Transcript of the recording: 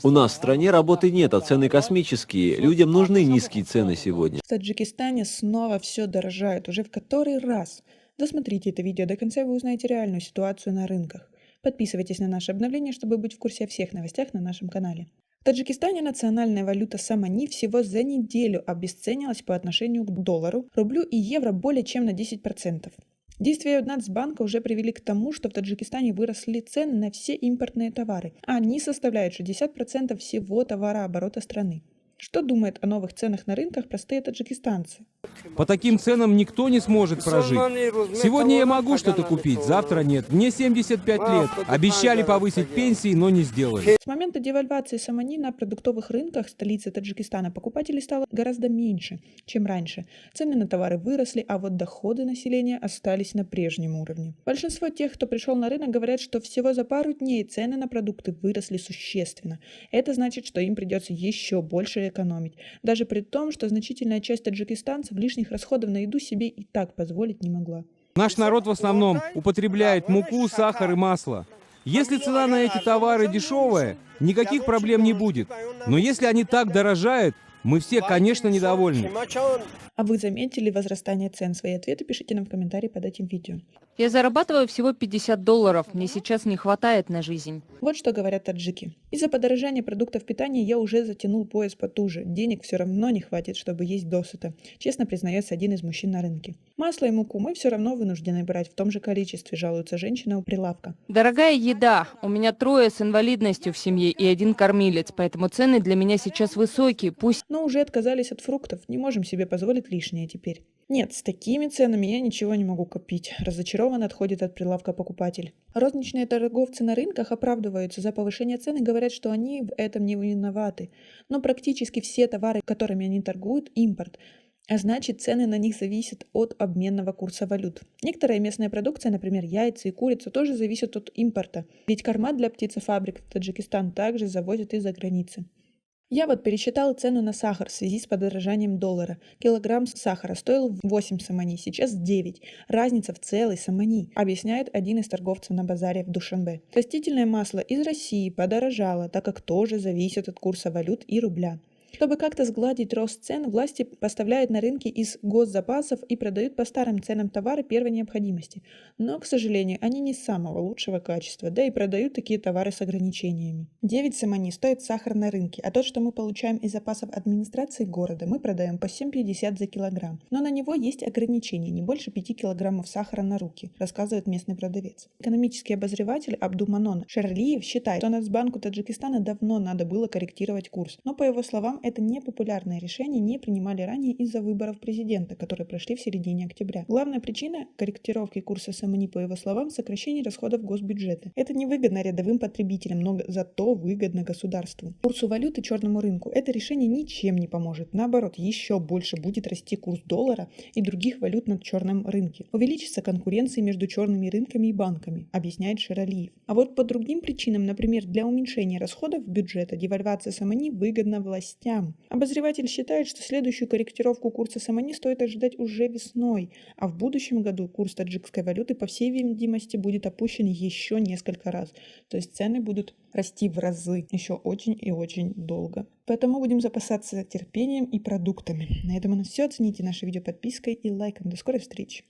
У нас в стране работы нет, а цены космические. Людям нужны низкие цены сегодня. В Таджикистане снова все дорожает, уже в который раз. Досмотрите это видео до конца, и вы узнаете реальную ситуацию на рынках. Подписывайтесь на наши обновления, чтобы быть в курсе о всех новостях на нашем канале. В Таджикистане национальная валюта самани всего за неделю обесценилась по отношению к доллару, рублю и евро более чем на 10%. Действия Нацбанка уже привели к тому, что в Таджикистане выросли цены на все импортные товары, а они составляют 60% всего товарооборота страны. Что думают о новых ценах на рынках простые таджикистанцы? По таким ценам никто не сможет прожить. Сегодня я могу что-то купить, завтра нет. Мне 75 лет. Обещали повысить пенсии, но не сделали. С момента девальвации самани на продуктовых рынках столицы Таджикистана покупателей стало гораздо меньше, чем раньше. Цены на товары выросли, а вот доходы населения остались на прежнем уровне. Большинство тех, кто пришел на рынок, говорят, что всего за пару дней цены на продукты выросли существенно. Это значит, что им придется еще больше экономить, даже при том, что значительная часть таджикистанцев лишних расходов на еду себе и так позволить не могла. Наш народ в основном употребляет муку, сахар и масло. Если цена на эти товары дешевая, никаких проблем не будет. Но если они так дорожают, мы все, конечно, недовольны. А вы заметили возрастание цен? Свои ответы пишите нам в комментарии под этим видео. Я зарабатываю всего $50. Мне сейчас не хватает на жизнь. Вот что говорят таджики. Из-за подорожания продуктов питания я уже затянул пояс потуже. Денег все равно не хватит, чтобы есть досыта. Честно признается один из мужчин на рынке. Масло и муку мы все равно вынуждены брать в том же количестве, жалуется женщина у прилавка. Дорогая еда. У меня 3 с инвалидностью в семье и 1 кормилец, поэтому цены для меня сейчас высокие. Пусть... Но уже отказались от фруктов, не можем себе позволить лишнее теперь. Нет, с такими ценами я ничего не могу купить. Разочарованно отходит от прилавка покупатель. Розничные торговцы на рынках оправдываются за повышение цен и говорят, что они в этом не виноваты. Но практически все товары, которыми они торгуют, импорт. А значит, цены на них зависят от обменного курса валют. Некоторая местная продукция, например, яйца и курица, тоже зависят от импорта. Ведь корма для птицефабрик в Таджикистан также завозят из-за границы. Я вот пересчитала цену на сахар в связи с подорожанием доллара. Килограмм сахара стоил 8 самани, сейчас 9. Разница в целой самани, объясняет один из торговцев на базаре в Душанбе. Растительное масло из России подорожало, так как тоже зависит от курса валют и рубля. Чтобы как-то сгладить рост цен, власти поставляют на рынки из госзапасов и продают по старым ценам товары первой необходимости. Но, к сожалению, они не самого лучшего качества, да и продают такие товары с ограничениями. 9 самани стоит сахар на рынке, а тот, что мы получаем из запасов администрации города, мы продаем по 7,50 за килограмм. Но на него есть ограничения, не больше 5 килограммов сахара на руки, рассказывает местный продавец. Экономический обозреватель Абдуманон Шерлиев считает, что Нацбанку Таджикистана давно надо было корректировать курс, но, по его словам, это непопулярное решение не принимали ранее из-за выборов президента, которые прошли в середине октября. Главная причина корректировки курса самани, по его словам, сокращение расходов госбюджета. Это невыгодно рядовым потребителям, но зато выгодно государству. Курсу валюты черному рынку это решение ничем не поможет. Наоборот, еще больше будет расти курс доллара и других валют на черном рынке. Увеличится конкуренция между черными рынками и банками, объясняет Шералиев. А вот по другим причинам, например, для уменьшения расходов бюджета, девальвация самани выгодна властям. Обозреватель считает, что следующую корректировку курса самани стоит ожидать уже весной, а в будущем году курс таджикской валюты, по всей видимости, будет опущен еще несколько раз. То есть цены будут расти в разы еще очень и очень долго. Поэтому будем запасаться терпением и продуктами. На этом у нас все. Оцените наше видео подпиской и лайком. До скорой встречи!